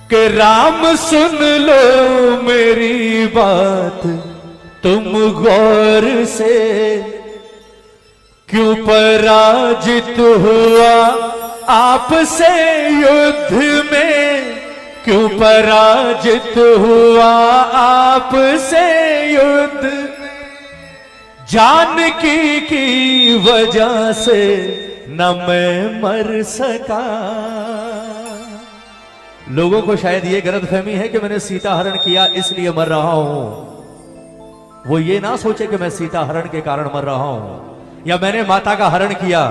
कि राम सुन लो मेरी बात तुम गौर से, क्यों पराजित हुआ आपसे युद्ध में, क्यों पराजित हुआ आपसे युद्ध में, जानकी की वजह से न मैं मर सका। लोगों को शायद ये गलतफहमी है कि मैंने सीता हरण किया इसलिए मर रहा हूं। वो ये ना सोचे कि मैं सीता हरण के कारण मर रहा हूं या मैंने माता का हरण किया।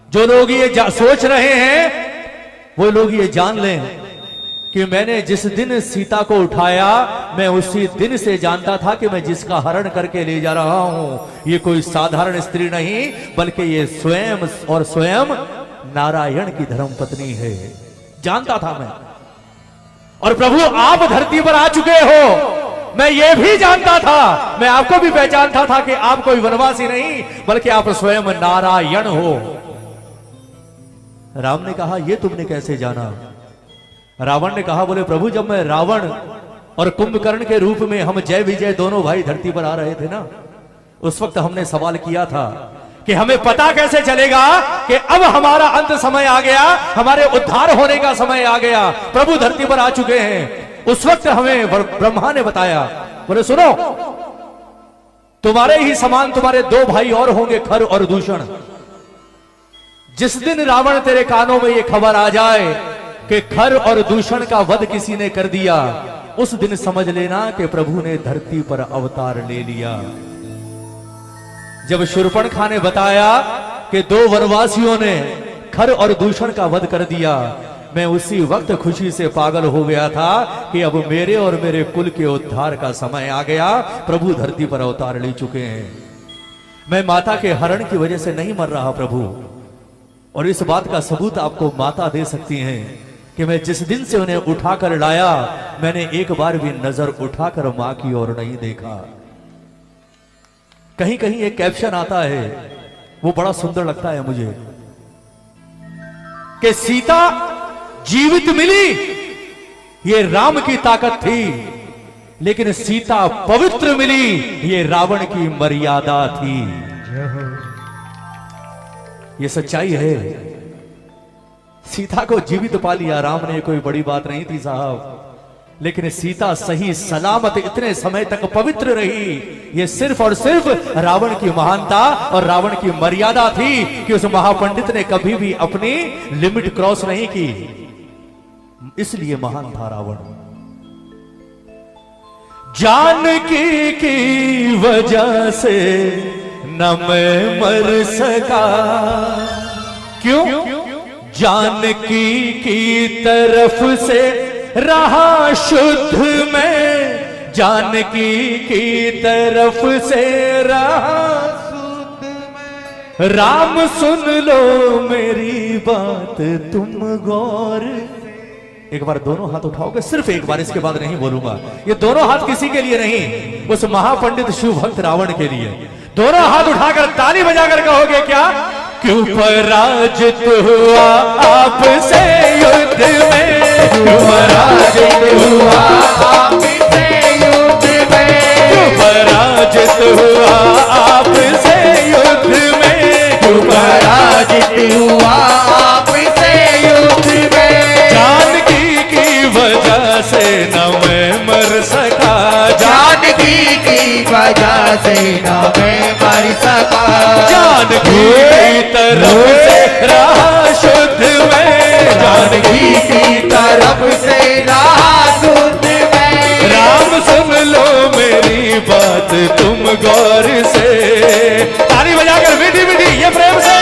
जो लोग ये सोच रहे हैं वो लोग ये जान लें कि मैंने जिस दिन सीता को उठाया मैं उसी दिन से जानता था कि मैं जिसका हरण करके ले जा रहा हूं ये कोई साधारण स्त्री नहीं बल्कि ये स्वयं और स्वयं नारायण की धर्मपत्नी है। जानता था मैं। और प्रभु आप धरती पर आ चुके हो मैं ये भी जानता था, मैं आपको भी पहचानता था कि आप कोई वनवासी नहीं बल्कि आप स्वयं नारायण हो। राम ने कहा ये तुमने कैसे जाना? रावण ने कहा बोले प्रभु जब मैं रावण और कुंभकर्ण के रूप में हम जय विजय दोनों भाई धरती पर आ रहे थे ना, उस वक्त हमने सवाल किया था कि हमें पता कैसे चलेगा कि अब हमारा अंत समय आ गया, हमारे उद्धार होने का समय आ गया, प्रभु धरती पर आ चुके हैं। उस वक्त हमें ब्रह्मा ने बताया बोले सुनो तुम्हारे ही समान तुम्हारे दो भाई और होंगे खर और दूषण। जिस दिन रावण तेरे कानों में ये खबर आ जाए कि खर और दूषण का वध किसी ने कर दिया उस दिन समझ लेना कि प्रभु ने धरती पर अवतार ले लिया। जब शूर्पणखा ने बताया कि दो वनवासियों ने खर और दूषण का वध कर दिया मैं उसी वक्त खुशी से पागल हो गया था कि अब मेरे और मेरे कुल के उद्धार का समय आ गया, प्रभु धरती पर अवतार ले चुके हैं। मैं माता के हरण की वजह से नहीं मर रहा प्रभु, और इस बात का सबूत आपको माता दे सकती हैं कि मैं जिस दिन से उन्हें उठाकर लाया मैंने एक बार भी नजर उठाकर मां की ओर नहीं देखा। कहीं कहीं एक कैप्शन आता है वो बड़ा सुंदर लगता है मुझे कि सीता जीवित मिली ये राम की ताकत थी लेकिन सीता पवित्र मिली ये रावण की मर्यादा थी। ये सच्चाई है। सीता को जीवित पा लिया राम ने, कोई बड़ी बात नहीं थी साहब, लेकिन सीता सही सलामत इतने समय तक पवित्र रही ये सिर्फ और सिर्फ रावण की महानता और रावण की मर्यादा थी कि उस महापंडित ने कभी भी अपनी लिमिट क्रॉस नहीं की, इसलिए महान था रावण। जानकी की वजह से न मैं मर सका, क्यों? जानकी की तरफ से रहा शुद्ध में, जानकी की तरफ से रहा शुद्ध में। राम सुन लो मेरी बात तुम गौर। एक बार दोनों हाथ उठाओगे, सिर्फ एक बार, इसके बाद नहीं बोलूंगा। ये दोनों हाथ किसी के लिए नहीं, उस महापंडित शिव भक्त रावण के लिए। दोनों हाथ उठाकर ताली बजाकर कहोगे क्या? क्यों पराजित हुआ आपसे युद्ध में, क्यों पराजित हुआ आपसे युद्ध में, क्यों पराजित हुआ आपसे युद्ध में, क्यों पराजित हुआ आपसे युद्ध में। जानकी की वजह से न मैं मर सका, जानकी की वजह से न मैं मर सका। जानकी की तरफ से रहा शुद्ध में, जानकी की तरफ से रहा शुद्ध में। राम सुन लो मेरी बात तुम गौर से। ताली बजाकर मीठी मीठी ये प्रेम से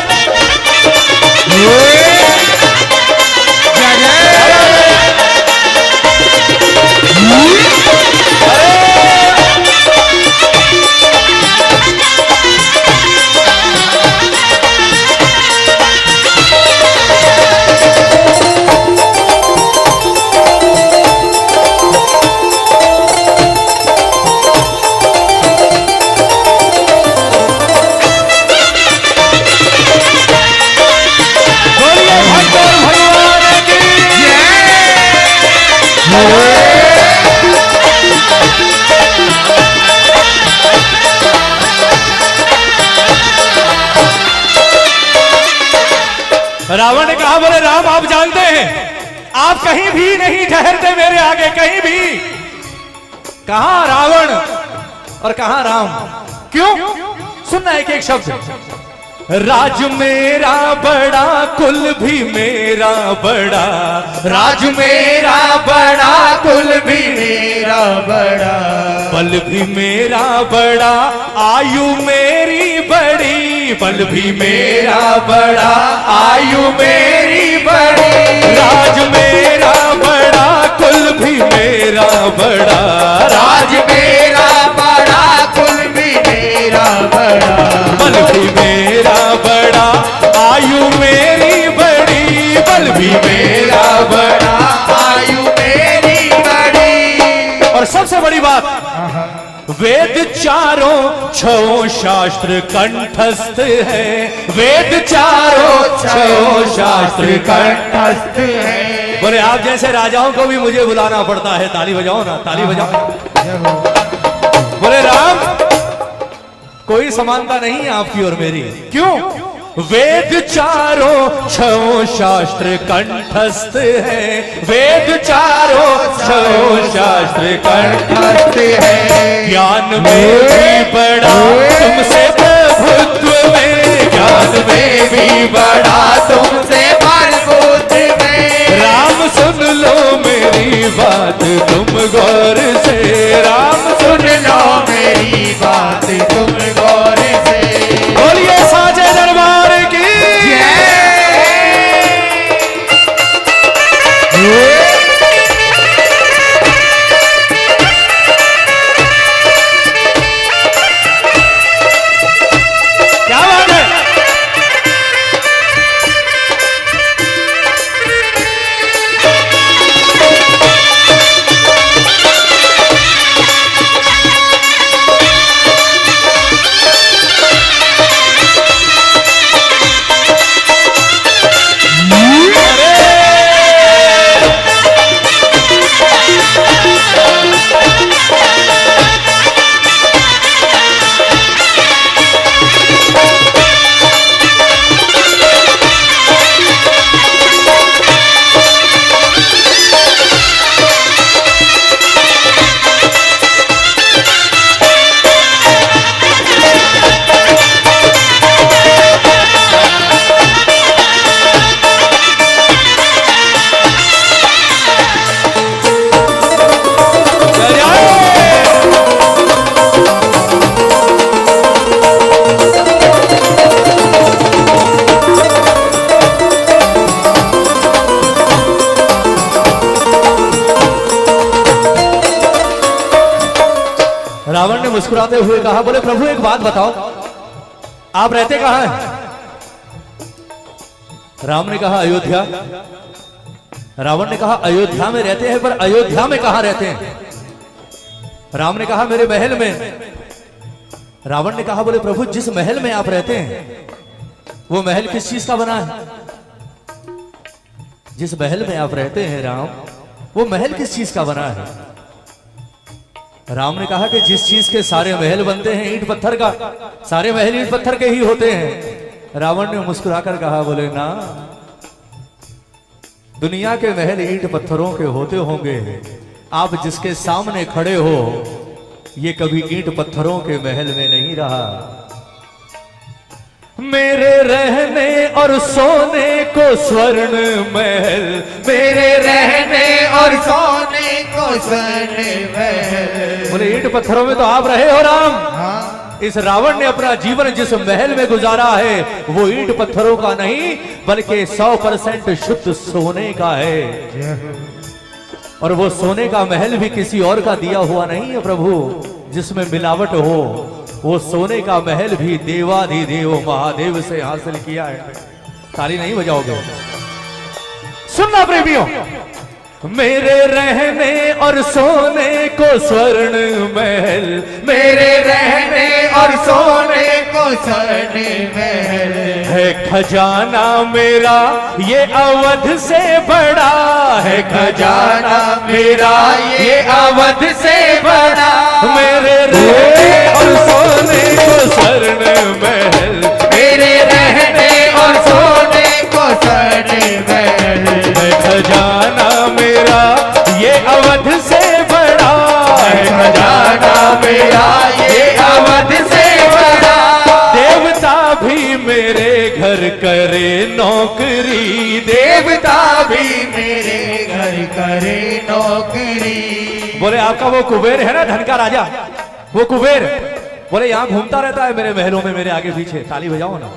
रावण ने कहा, बोले राम आप जानते हैं आप कहीं भी नहीं ठहरते मेरे आगे, कहीं भी। कहां रावण और कहां राम? क्यों? सुनना एक एक शब्द। राज मेरा बड़ा, कुल भी मेरा बड़ा, राज मेरा बड़ा, कुल भी मेरा बड़ा, बल भी मेरा बड़ा, आयु मेरी बड़ी, बल भी मेरा बड़ा, आयु मेरी बड़ी। राज मेरा बड़ा, कुल भी मेरा बड़ा, राज मेरा बड़ा, कुल भी मेरा बड़ा, बल भी मेरा बड़ा, आयु मेरी बड़ी, बल भी मेरा बड़ा, आयु मेरी बड़ी। और सबसे बड़ी बात, वेद चारों छो शास्त्र कंठस्थ है, वेद चारों छो शास्त्र कंठस्थ है। बोले आप जैसे राजाओं को भी मुझे बुलाना पड़ता है, ताली बजाओ ना, ताली बजाओ। बोले राम कोई समानता नहीं है आपकी और मेरी। क्यों? वेद चारों छो शास्त्र कंठस्थ है, वेद चारों छो शास्त्र कंठस्थ है। ज्ञान में भी बड़ा तुमसे प्रभुत्व में, ज्ञान में भी बड़ा तुमसे प्रभुत्व में। राम सुन लो मेरी बात तुम गौर से, राम सुन लो मेरी बात तुम गौर से। बोलिए साचे दरबार की क्या बात है। रावण ने मुस्कुराते हुए कहा, बोले प्रभु एक बात बताओ, आप रहते कहां हैं? राम ने कहा अयोध्या। रावण ने कहा अयोध्या में रहते हैं, पर अयोध्या में कहां रहते हैं? राम ने कहा मेरे महल में। रावण ने कहा, बोले प्रभु जिस महल में आप रहते हैं वो महल किस चीज का बना है? जिस महल में आप रहते हैं राम, वो महल किस चीज का बना है? राम ने कहा कि जिस चीज के सारे महल बनते हैं ईंट पत्थर का, सारे महल ईंट पत्थर के ही होते हैं। रावण ने मुस्कुराकर कहा, बोले ना, दुनिया के महल ईंट पत्थरों के होते होंगे, आप जिसके सामने खड़े हो ये कभी ईंट पत्थरों के महल में नहीं रहा। मेरे रहने और सोने को स्वर्ण महल, मेरे रहने और सोने को स्वर्ण महल। बोले ईंट पत्थरों में तो आप रहे हो राम। हाँ? इस रावण ने अपना जीवन जिस महल में गुजारा है वो ईंट पत्थरों का नहीं बल्कि 100% शुद्ध सोने का है। और वो सोने का महल भी किसी और का दिया हुआ नहीं है प्रभु जिसमें मिलावट हो। वो सोने का महल भी देवाधिदेव महादेव से हासिल किया है। ताली नहीं बजाओगे? सुनना प्रेमियों, मेरे रहने और सोने को स्वर्ण महल, मेरे रहने और सोने को स्वर्ण महल। है खजाना मेरा ये अवध से बड़ा है, खजाना मेरा ये अवध से बड़ा। मेरे रहने और सोने को स्वर्ण महल, मेरे रहने और सोने को स्वर्ण महल। है खजाना मेरा ये अवध से बड़ा है, खजाना मेरा ये अवध से बड़ा। देवता भी मेरे घर करे नौकरी, देवता भी मेरे घर करे नौकरी। बोले आपका वो कुबेर है ना, धन का राजा, वो कुबेर बोले यहाँ घूमता रहता है मेरे महलों में, मेरे आगे पीछे। ताली बजाओ ना।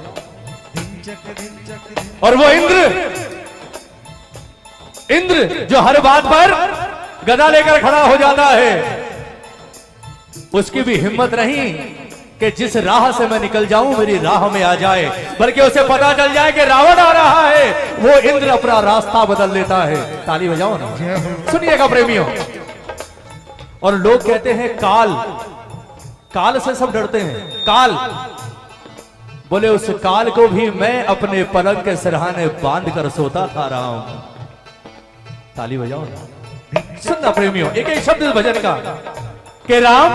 और वो इंद्र जो हर बात पर गदा लेकर खड़ा हो जाता है, उसकी भी हिम्मत नहीं कि जिस राह से मैं निकल जाऊं मेरी राह में आ जाए, बल्कि उसे पता चल जाए कि रावण आ रहा है, वो इंद्र अपना रास्ता बदल लेता है। ताली बजाओ ना। सुनिएगा प्रेमियों। और लोग कहते हैं काल से सब डरते हैं। काल बोले उस काल को भी मैं अपने पलंग के सिरहाने बांध कर सोता था राम। ताली बजाओ ना। सुनना प्रेमियों, एक एक शब्द भजन का कि राम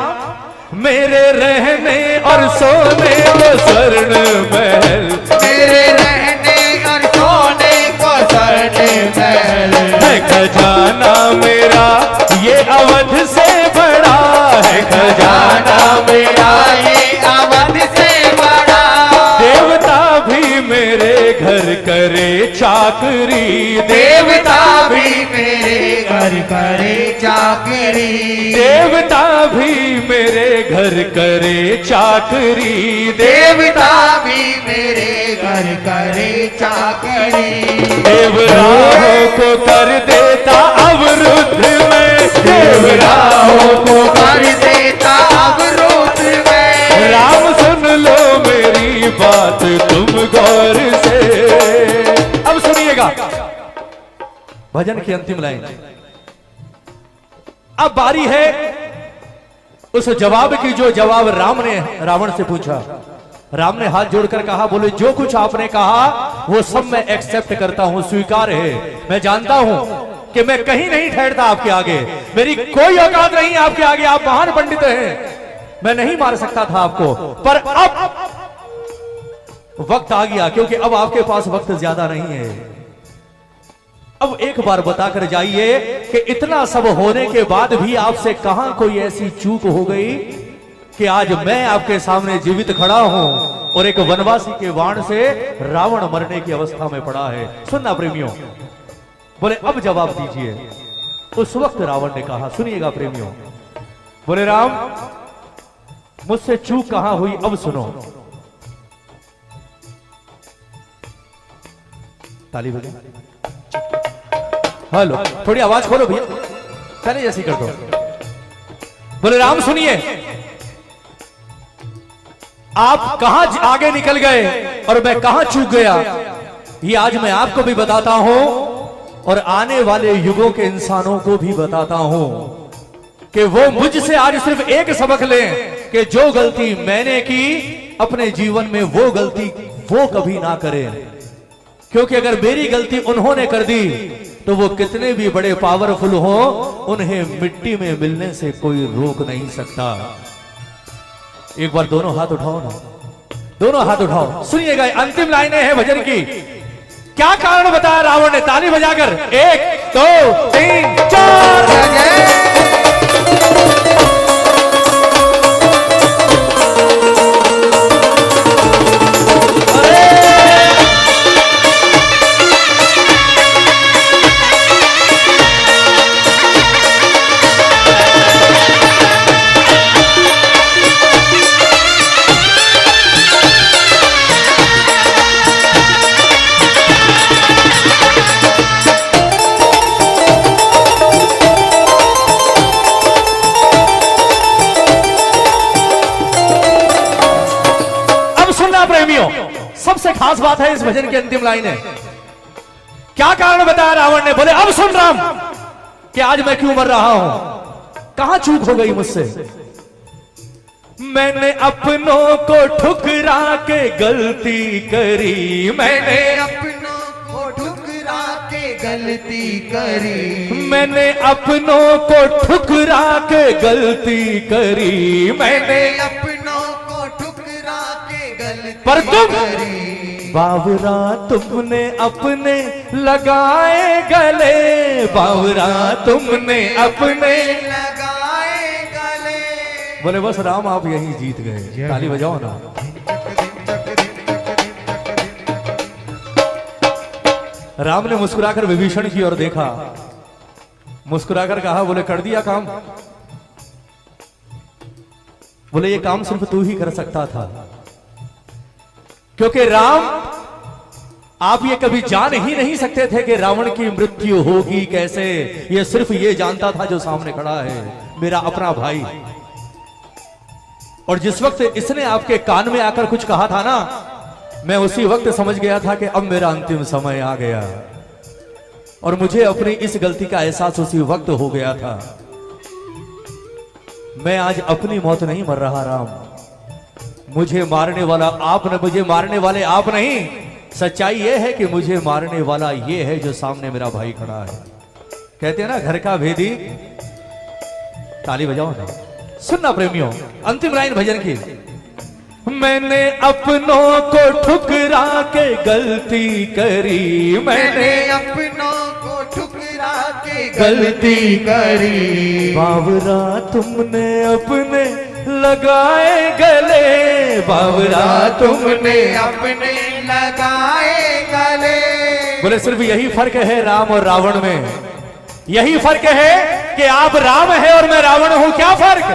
मेरे रहने और सोने को स्वर्ण महल, मेरे रहने और सोने को स्वर्ण महल। है खजाना मेरा ये अवध से बड़ा है, खजाना मेरा ये अवध से बड़ा। देवता भी मेरे घर करे चाकरी, देवता भी मेरे घर करे चाकरी। देवता भी मेरे घर करे चाकरी, देवता भी मेरे घर करे चाकरी। देवराहों को कर देता अवरुद्ध में, देवराहों को कर देता अवरुद्ध में। राम सुन लो मेरी बात तुम गौर से। अब सुनिएगा भजन की अंतिम लाइन। अब बारी है उस जवाब की जो जवाब राम ने रावण से पूछा। राम ने हाथ जोड़कर कहा, बोले जो कुछ आपने कहा वो सब मैं एक्सेप्ट करता हूं, स्वीकार है। मैं जानता हूं कि मैं कहीं नहीं ठहरता आपके आगे, मेरी कोई औकात नहीं आपके आगे, आप महान पंडित हैं, मैं नहीं मार सकता था आपको। पर अब वक्त आ गया, क्योंकि अब आपके पास वक्त ज्यादा नहीं है। अब एक बार बताकर जाइए कि इतना सब होने के बाद भी आपसे कहां कोई ऐसी चूक हो गई कि आज मैं आपके सामने जीवित खड़ा हूं और एक वनवासी के बाण से रावण मरने की अवस्था में पड़ा है। सुनना प्रेमियों, बोले अब जवाब दीजिए। उस वक्त रावण ने कहा, सुनिएगा प्रेमियों, बोले राम मुझसे चूक कहां हुई अब सुनो। ताली बजा। हेलो, थोड़ी आवाज खोलो भैया, पहले जैसी कर दो। बोले राम सुनिए, आप कहां आगे निकल गए और मैं कहां चूक गया, ये आज मैं आपको भी बताता हूं और आने वाले युगों के इंसानों को भी बताता हूं कि वो मुझसे आज सिर्फ एक सबक लें कि जो गलती मैंने की अपने जीवन में वो गलती वो कभी ना करें। क्योंकि अगर मेरी गलती उन्होंने कर दी तो वो कितने भी बड़े पावरफुल हो, उन्हें मिट्टी में मिलने से कोई रोक नहीं सकता। एक बार दोनों हाथ उठाओ ना, दोनों हाथ उठाओ। सुनिएगा, अंतिम लाइनें हैं भजन की। क्या कारण बताया रावण ने, ताली बजाकर 1 2 3 4। सबसे खास बात है इस भजन की अंतिम लाइन है। क्या कारण बताया रावण ने, बोले अब सुन राम कि आज मैं क्यों मर रहा हूं, कहां चूक हो गई मुझसे। मैंने अपनों को ठुकरा के गलती करी, मैंने अपनों को ठुकरा के गलती करी, मैंने अपनों को ठुकरा के गलती करी, मैंने अपनों को ठुकरा के गलती पर तुम करी। बावरा तुमने अपने लगाए गले, बावरा तुमने अपने लगाए गले। बोले बस राम आप यही जीत गए, ताली बजाओ ना। राम ने मुस्कुराकर विभीषण की ओर देखा, मुस्कुराकर कहा, बोले कर दिया काम? बोले ये काम सिर्फ तू ही कर सकता था, क्योंकि राम आप ये कभी जान ही नहीं सकते थे कि रावण की मृत्यु होगी कैसे। ये सिर्फ ये जानता था जो सामने खड़ा है, मेरा अपना भाई। और जिस वक्त इसने आपके कान में आकर कुछ कहा था ना, मैं उसी वक्त समझ गया था कि अब मेरा अंतिम समय आ गया, और मुझे अपनी इस गलती का एहसास उसी वक्त हो गया था। मैं आज अपनी मौत नहीं मर रहा राम, मुझे मारने वाला आप न, मुझे मारने वाले आप नहीं। सच्चाई यह है कि मुझे मारने वाला ये है जो सामने मेरा भाई खड़ा है। कहते हैं ना घर का भेदी, ताली बजाओ ना। सुनना प्रेमियों, अंतिम लाइन भजन की। मैंने अपनों को ठुकरा के गलती करी, मैंने अपनों को ठुकरा के गलती करी। बावरा तुमने अपने लगाए गले, बावरा तुमने अपने लगाए गले। बोले सिर्फ यही फर्क है राम और रावण में, यही फर्क है कि आप राम है और मैं रावण हूं। क्या फर्क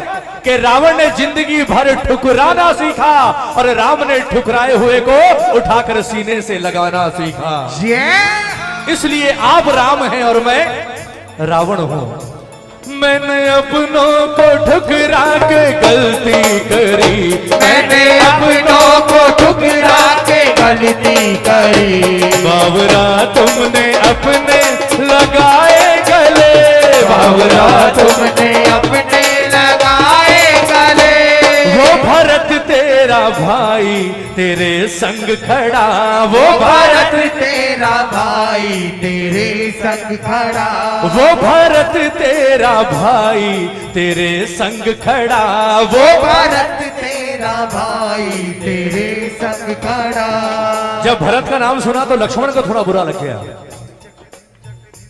कि रावण ने जिंदगी भर ठुकराना सीखा और राम ने ठुकराए हुए को उठाकर सीने से लगाना सीखा। इसलिए आप राम हैं और मैं रावण हूं। मैंने अपनों को ठुकरा के गलती करी, मैंने अपनों को ठुकरा के गलती करी। बावरा तुमने अपने लगाए गले, बावरा तुमने अपने लगाए गले। वो भरत तेरा भाई तेरे संग खड़ा, वो भरत तेरा भाई तेरे संग खड़ा। वो भरत तेरा भाई तेरे संग खड़ा, वो भरत तेरा भाई तेरे संग खड़ा। जब भरत का नाम सुना तो लक्ष्मण को थोड़ा बुरा लग गया।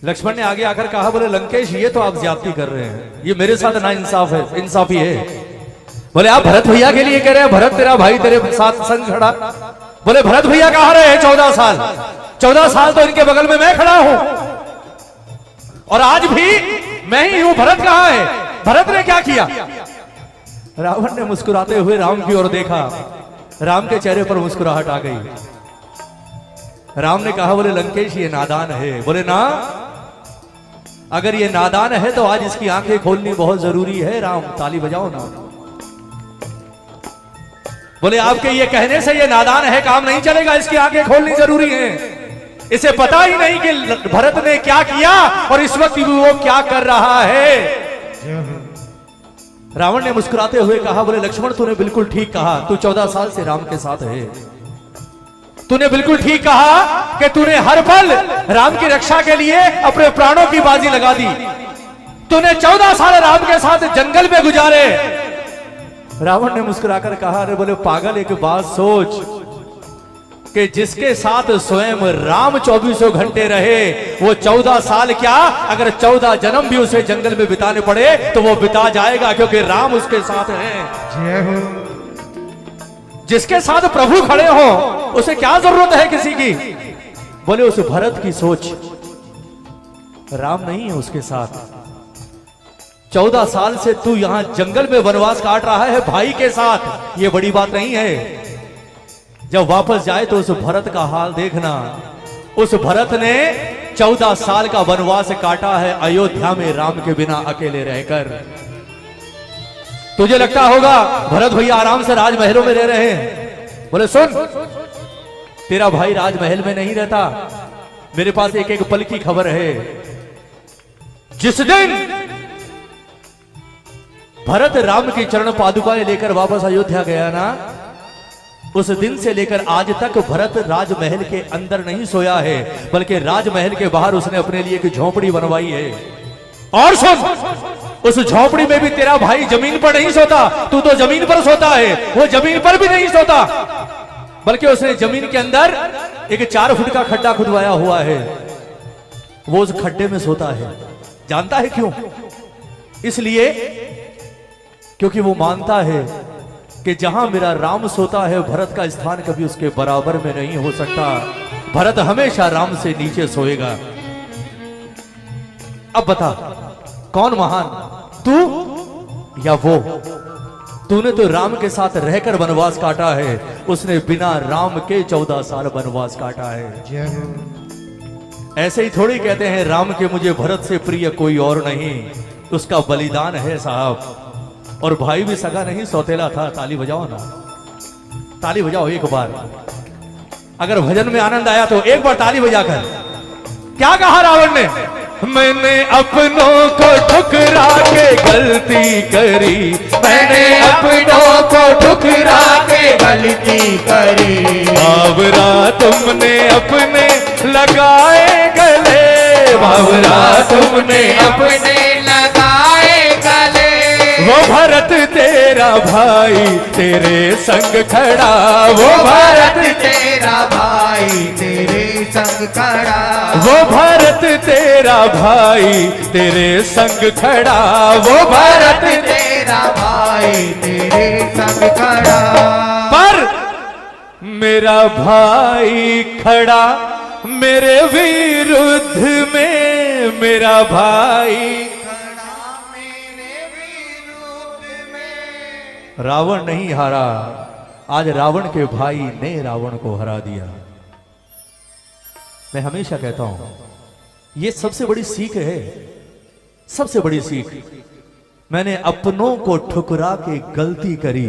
लक्ष्मण ने आगे आकर कहा, बोले लंकेश ये तो आप ज्यादती कर रहे हैं, ये मेरे साथ ना इंसाफ है, इंसाफी है। बोले आप भरत भैया के लिए कह रहे हैं, भरत तेरा भाई तेरे साथ संग खड़ा। बोले भरत भैया कहां रहे 14 साल, 14 साल तो इनके बगल में मैं खड़ा हूं, और आज भी मैं ही हूं। भरत कहां है, भरत ने क्या किया? रावण ने मुस्कुराते हुए राम की ओर देखा, राम के चेहरे पर मुस्कुराहट आ गई। राम ने कहा, बोले लंकेश ये नादान है। बोले ना, अगर ये नादान है तो आज इसकी आंखें खोलनी बहुत जरूरी है। राम ताली बजाओ ना। बोले आपके ये कहने से ये नादान है काम नहीं चलेगा, इसकी आंखें खोलनी जरूरी है। इसे पता ही नहीं कि भरत ने क्या किया और इस वक्त वो क्या कर रहा है। रावण ने मुस्कुराते हुए कहा, बोले लक्ष्मण तूने बिल्कुल ठीक कहा, तू 14 साल से राम के साथ है। तूने बिल्कुल ठीक कहा कि तूने हर पल राम की रक्षा के लिए अपने प्राणों की बाजी लगा दी। तूने 14 साल राम के साथ जंगल में गुजारे। रावण ने मुस्कुराकर कहा, अरे बोले पागल एक बात सोच कि जिसके साथ स्वयं राम 24 घंटे रहे, वो 14 साल क्या अगर 14 जन्म भी उसे जंगल में बिताने पड़े तो वो बिता जाएगा, क्योंकि राम उसके साथ हैं। जिसके साथ प्रभु खड़े हो उसे क्या जरूरत है किसी की। बोले उस भरत की सोच, राम नहीं है उसके साथ। 14 साल से तू यहां जंगल में वनवास काट रहा है भाई के साथ, ये बड़ी बात नहीं है। जब वापस जाए तो उस भरत का हाल देखना। उस भरत ने 14 साल का वनवास काटा है अयोध्या में राम के बिना अकेले रहकर। तुझे लगता होगा भरत भैया आराम से राजमहलों में रह रहे हैं। बोले सुन, तेरा भाई राजमहल में नहीं रहता। मेरे पास एक एक पल की खबर है। जिस दिन भरत राम की चरण पादुकाएं लेकर वापस अयोध्या गया ना, उस दिन से लेकर आज तक भरत राजमहल के अंदर नहीं सोया है, बल्कि राजमहल के बाहर उसने अपने लिए एक झोंपड़ी बनवाई है। और सुन, उस झोंपड़ी में भी तेरा भाई जमीन पर नहीं सोता, तू तो जमीन पर सोता है। वो जमीन पर भी नहीं सोता, बल्कि उसने जमीन के अंदर एक 4 फुट का खड्डा खुदवाया हुआ है। वो उस खड्डे में सोता है। जानता है क्यों? इसलिए क्योंकि वो मानता है कि जहां मेरा राम सोता है, भरत का स्थान कभी उसके बराबर में नहीं हो सकता। भरत हमेशा राम से नीचे सोएगा। अब बता, कौन महान, तू या वो? तूने तो राम के साथ रहकर वनवास काटा है, उसने बिना राम के 14 साल वनवास काटा है। ऐसे ही थोड़ी कहते हैं राम के मुझे भरत से प्रिय कोई और नहीं, उसका बलिदान है साहब। और भाई भी सगा नहीं, सौतेला था। ताली बजाओ ना, ताली बजाओ एक बार। अगर भजन में आनंद आया तो एक बार ताली बजाकर। क्या कहा रावण ने? मैंने अपनों को ठुकरा के गलती करी, मैंने अपनों को ठुकरा के गलती करी। बावरा तुमने अपने लगाए गले, बावरा तुमने अपने लगाए गले। वो भरत तेरा भाई तेरे संग खड़ा, वो भरत तेरा भाई तेरे संग खड़ा। वो भरत तेरा भाई तेरे संग खड़ा, वो भरत तेरा भाई तेरे संग खड़ा। पर मेरा भाई खड़ा मेरे विरुद्ध में, मेरा भाई रावण नहीं हारा, आज रावण के भाई ने रावण को हरा दिया। मैं हमेशा कहता हूं, यह सबसे बड़ी सीख है, सबसे बड़ी सीख। मैंने अपनों को ठुकरा के गलती करी।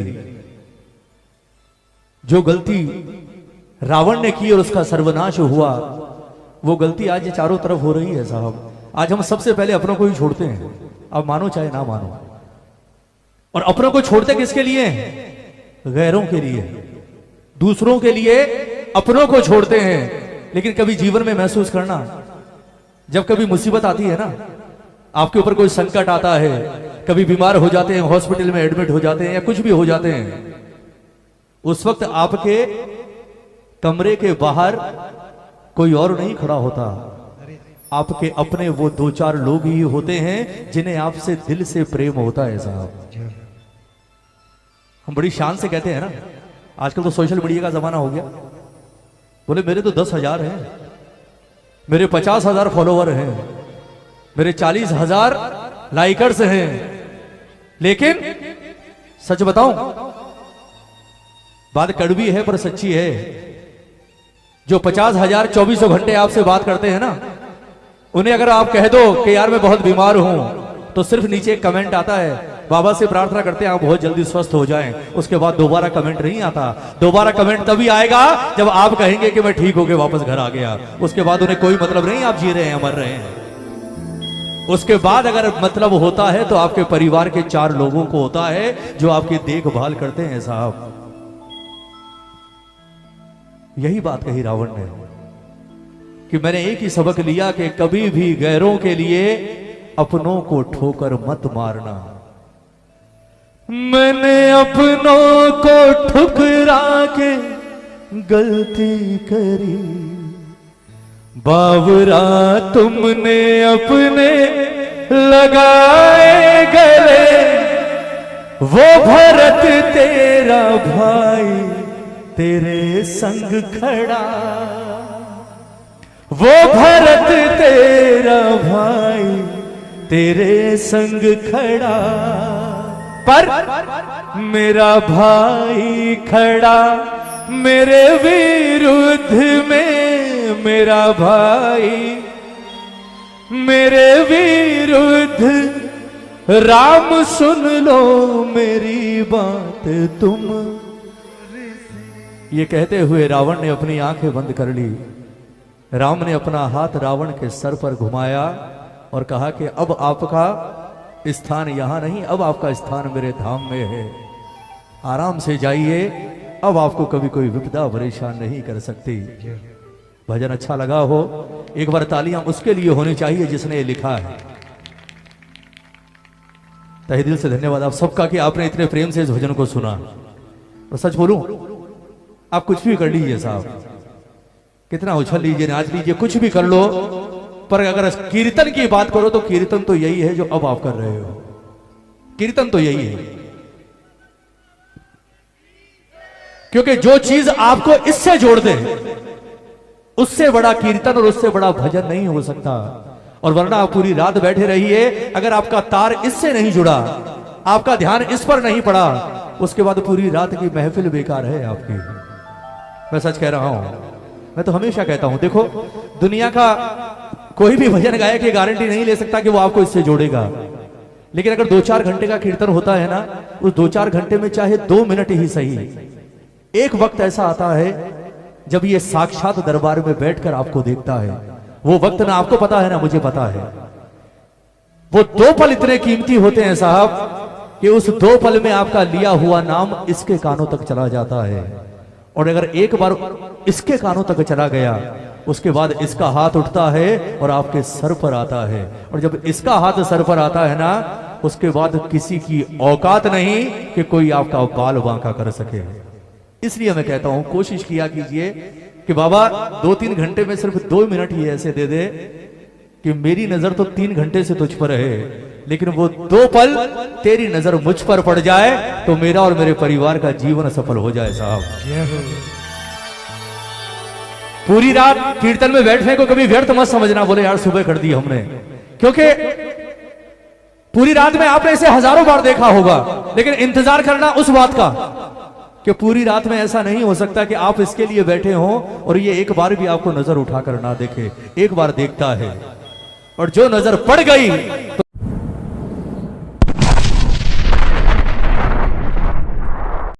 जो गलती रावण ने की और उसका सर्वनाश हुआ, वो गलती आज चारों तरफ हो रही है साहब। आज हम सबसे पहले अपनों को ही छोड़ते हैं, अब मानो चाहे ना मानो। और अपनों को छोड़ते किसके लिए? गैरों के लिए, दूसरों के लिए अपनों को छोड़ते हैं। लेकिन कभी जीवन में महसूस करना, जब कभी मुसीबत आती है ना, आपके ऊपर कोई संकट आता है, कभी बीमार हो जाते हैं, हॉस्पिटल में एडमिट हो जाते हैं या कुछ भी हो जाते हैं, उस वक्त आपके कमरे के बाहर कोई और नहीं खड़ा होता, आपके अपने वो 2-4 लोग ही होते हैं जिन्हें आपसे दिल से प्रेम होता है साहब। हम बड़ी शान से कहते हैं ना, आजकल तो सोशल मीडिया का जमाना हो गया, बोले मेरे तो 10,000 हैं, मेरे 50,000 फॉलोवर हैं, मेरे 40,000 लाइकर्स हैं। लेकिन सच बताऊं, बात कड़वी है पर सच्ची है। जो 50,000 24 घंटे आपसे बात करते हैं ना, उन्हें अगर आप कह दो कि यार मैं बहुत बीमार हूं, तो सिर्फ नीचे एक कमेंट आता है, बाबा से प्रार्थना करते हैं आप बहुत जल्दी स्वस्थ हो जाएं। उसके बाद दोबारा कमेंट नहीं आता। दोबारा कमेंट तभी आएगा जब आप कहेंगे कि मैं ठीक होके वापस घर आ गया। उसके बाद उन्हें कोई मतलब नहीं आप जी रहे हैं, मर रहे हैं। उसके बाद अगर मतलब होता है तो आपके परिवार के 4 लोगों को होता है जो आपकी देखभाल करते हैं साहब। यही बात कही रावण ने कि मैंने एक ही सबक लिया कि कभी भी गैरों के लिए अपनों को ठोकर मत मारना। मैंने अपनों को ठुकरा के गलती करी, बावरा तुमने अपने लगाए गले, वो भरत तेरा भाई तेरे संग खड़ा, वो भरत तेरा भाई तेरे संग खड़ा। पर मेरा भाई खड़ा मेरे विरुद्ध में, मेरा भाई मेरे विरुद्ध। राम सुन लो मेरी बात तुम। ये कहते हुए रावण ने अपनी आंखें बंद कर ली। राम ने अपना हाथ रावण के सर पर घुमाया और कहा कि अब आपका स्थान यहां नहीं, अब आपका स्थान मेरे धाम में है। आराम से जाइए, अब आपको कभी कोई विपदा परेशान नहीं कर सकती। भजन अच्छा लगा हो, एक बार तालियां उसके लिए होनी चाहिए जिसने ये लिखा है। तहे दिल से धन्यवाद आप सबका कि आपने इतने प्रेम से इस भजन को सुना। और सच बोलूं, आप कुछ भी कर लीजिए साहब, कितना उछल लीजिए, नाच लीजिए, कुछ भी कर लो, पर अगर कीर्तन की बात करो तो कीर्तन तो यही है जो अब आप कर रहे हो। कीर्तन तो यही है, क्योंकि जो चीज आपको इससे जोड़ दे उससे बड़ा कीर्तन और उससे बड़ा भजन नहीं हो सकता। और वरना आप पूरी रात बैठे रहिए, अगर आपका तार इससे नहीं जुड़ा, आपका ध्यान इस पर नहीं पड़ा, उसके बाद पूरी रात की महफिल बेकार है आपकी। मैं सच कह रहा हूं, मैं तो हमेशा कहता हूं, देखो दुनिया का कोई भी भजन गायक ये गारंटी नहीं ले सकता कि वो आपको इससे जोड़ेगा। लेकिन अगर 2-4 घंटे का कीर्तन होता है ना, उस 2-4 घंटे में चाहे 2 मिनट ही सही, एक वक्त ऐसा आता है जब ये साक्षात दरबार में बैठकर आपको देखता है। वो वक्त ना आपको पता है ना मुझे पता है। वो 2 पल इतने कीमती होते हैं साहब कि उस 2 पल में आपका लिया हुआ नाम इसके कानों तक चला जाता है। और अगर एक बार इसके कानों तक चला गया, उसके बाद इसका हाथ उठता है और आपके सर पर आता है। और जब इसका हाथ सर पर आता है ना, उसके बाद किसी की औकात नहीं कि कोई आपका बाल बांका कर सके। इसलिए मैं कहता हूं, कोशिश किया कीजिए कि बाबा 2-3 घंटे में सिर्फ 2 मिनट ही ऐसे दे दे कि मेरी नजर तो 3 घंटे से तुझ पर है, लेकिन वो 2 पल तेरी नजर मुझ पर पड़ जाए तो मेरा और मेरे परिवार का जीवन सफल हो जाए साहब। पूरी रात कीर्तन में बैठने को कभी व्यर्थ मत समझना, बोले यार सुबह कर दी हमने, क्योंकि पूरी रात में आपने इसे हजारों बार देखा होगा। लेकिन इंतजार करना उस बात का कि पूरी रात में ऐसा नहीं हो सकता कि आप इसके लिए बैठे हो और ये एक बार भी आपको नजर उठाकर ना देखे। एक बार देखता है, और जो नजर पड़ गई तो